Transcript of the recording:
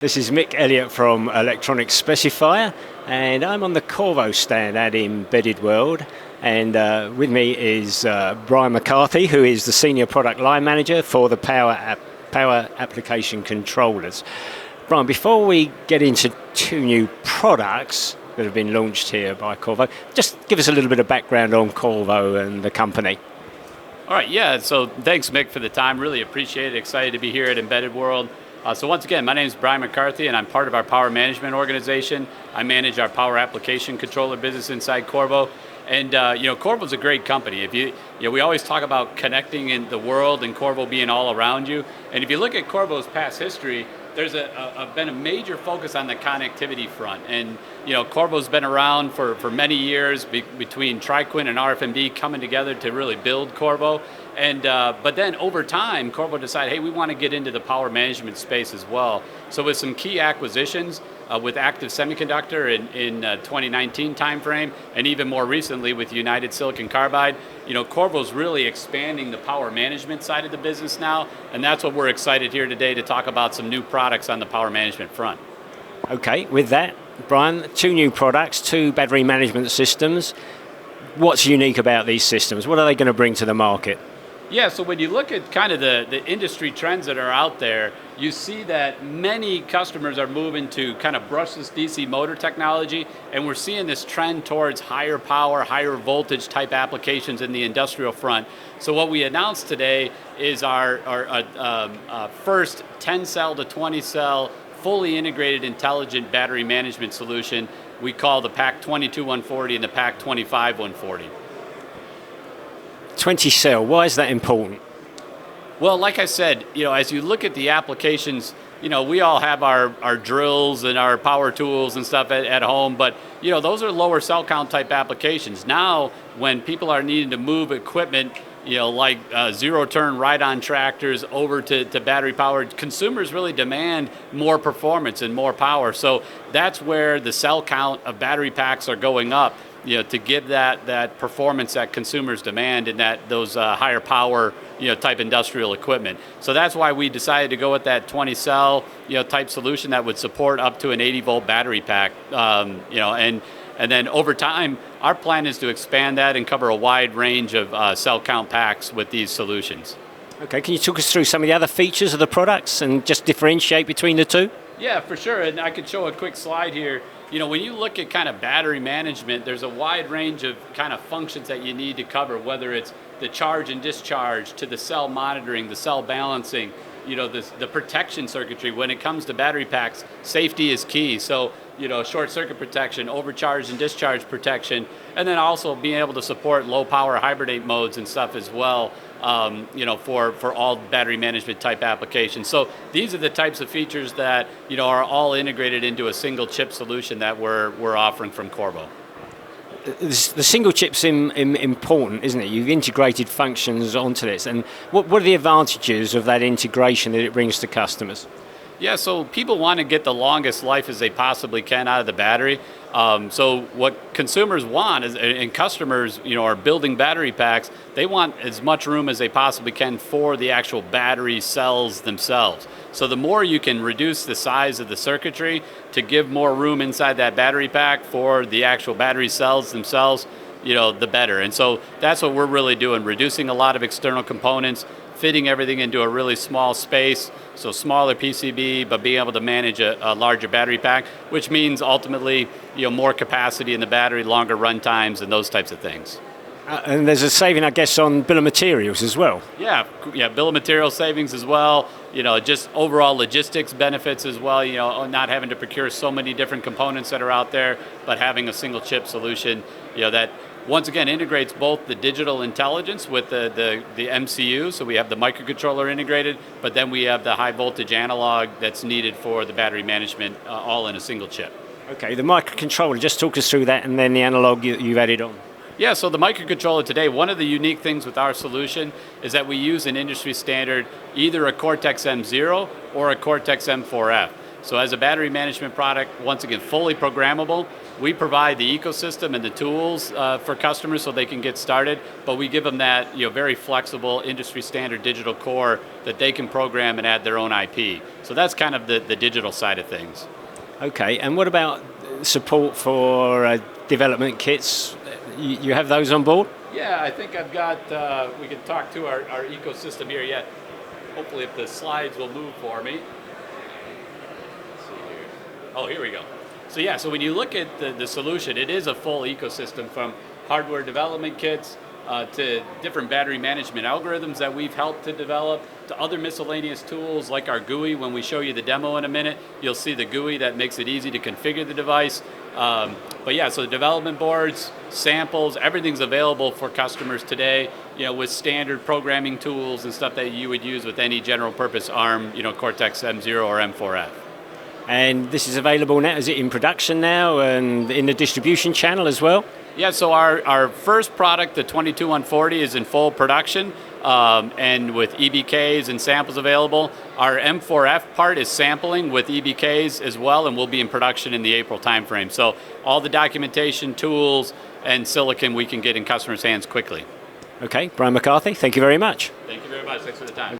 This is Mick Elliott from Electronic Specifier, and I'm on the Qorvo stand at Embedded World, and with me is Brian McCarthy, who is the Senior Product Line Manager for the Power Application Controllers. Brian, before we get into two new products that have been launched here by Qorvo, just give us a little bit of background on Qorvo and the company. All right, yeah, so thanks, Mick, for the time. Really appreciate it. Excited to be here at Embedded World. So once again, my name is Brian McCarthy, and I'm part of our power management organization. I manage our power application controller business inside Qorvo. And Qorvo's a great company. We always talk about connecting in the world and Qorvo being all around you. And if you look at Qorvo's past history, there's been a major focus on the connectivity front. And Qorvo's been around for many years between TriQuint and RFMD coming together to really build Qorvo. And but then over time, Qorvo decided, hey, we want to get into the power management space as well. So with some key acquisitions, with Active Semiconductor in 2019 timeframe, and even more recently with United Silicon Carbide, Qorvo's really expanding the power management side of the business now, and that's what we're excited here today to talk about some new products on the power management front. Okay, with that, Brian, two new products, two battery management systems. What's unique about these systems? What are they going to bring to the market? Yeah, so when you look at kind of the industry trends that are out there, you see that many customers are moving to kind of brushless DC motor technology, and we're seeing this trend towards higher power, higher voltage type applications in the industrial front. So what we announced today is our first 10 cell to 20 cell fully integrated intelligent battery management solution we call the PAC 22140 and the PAC 25140. 20 cell, why is that important? Well, like I said, as you look at the applications, we all have our drills and our power tools and stuff at home, but those are lower cell count type applications. Now, when people are needing to move equipment, like zero turn ride-on tractors over to battery powered, consumers really demand more performance and more power. So that's where the cell count of battery packs are going up. To give that performance that consumers demand in those higher power type industrial equipment. So that's why we decided to go with that 20 cell type solution that would support up to an 80 volt battery pack. And then over time, our plan is to expand that and cover a wide range of cell count packs with these solutions. Okay, can you talk us through some of the other features of the products and just differentiate between the two? Yeah, for sure, and I could show a quick slide here. When you look at kind of battery management, there's a wide range of kind of functions that you need to cover, whether it's the charge and discharge to the cell monitoring, the cell balancing, the protection circuitry. When it comes to battery packs, safety is key. So, short circuit protection, overcharge and discharge protection, and then also being able to support low power hibernate modes and stuff as well. For all battery management type applications. So these are the types of features that are all integrated into a single chip solution that we're offering from Qorvo. The single chip's important, isn't it? You've integrated functions onto this, and what are the advantages of that integration that it brings to customers? Yeah, so people want to get the longest life as they possibly can out of the battery. So what consumers want and customers, are building battery packs, they want as much room as they possibly can for the actual battery cells themselves. So the more you can reduce the size of the circuitry to give more room inside that battery pack for the actual battery cells themselves, the better. And so that's what we're really doing, reducing a lot of external components, fitting everything into a really small space, so smaller PCB, but being able to manage a larger battery pack, which means ultimately, more capacity in the battery, longer run times, and those types of things. And there's a saving, I guess, on bill of materials as well. Yeah, bill of material savings as well. Just overall logistics benefits as well. Not having to procure so many different components that are out there, but having a single chip solution. That once again integrates both the digital intelligence with the MCU. So we have the microcontroller integrated, but then we have the high voltage analog that's needed for the battery management, all in a single chip. Okay, the microcontroller. Just talk us through that, and then the analog you've added on. Yeah, so the microcontroller today, one of the unique things with our solution is that we use an industry standard, either a Cortex M0 or a Cortex M4F. So as a battery management product, once again, fully programmable, we provide the ecosystem and the tools for customers so they can get started, but we give them that very flexible industry standard digital core that they can program and add their own IP. So that's kind of the digital side of things. Okay, and what about support for development kits? You have those on board? Yeah, I think I've got, we can talk to our ecosystem here yet. Hopefully if the slides will move for me. Let's see here. Oh, here we go. So yeah, so when you look at the solution, it is a full ecosystem from hardware development kits to different battery management algorithms that we've helped to develop, to other miscellaneous tools like our GUI. When we show you the demo in a minute, you'll see the GUI that makes it easy to configure the device. But yeah, so the development boards, samples, everything's available for customers today, with standard programming tools and stuff that you would use with any general purpose ARM, Cortex M0 or M4F. And this is available now, is it in production now and in the distribution channel as well? Yeah, so our first product, the 22140, is in full production and with EBKs and samples available. Our M4F part is sampling with EBKs as well, and will be in production in the April timeframe. So all the documentation, tools, and silicon we can get in customers' hands quickly. Okay, Brian McCarthy, thank you very much. Thank you very much. Thanks for the time.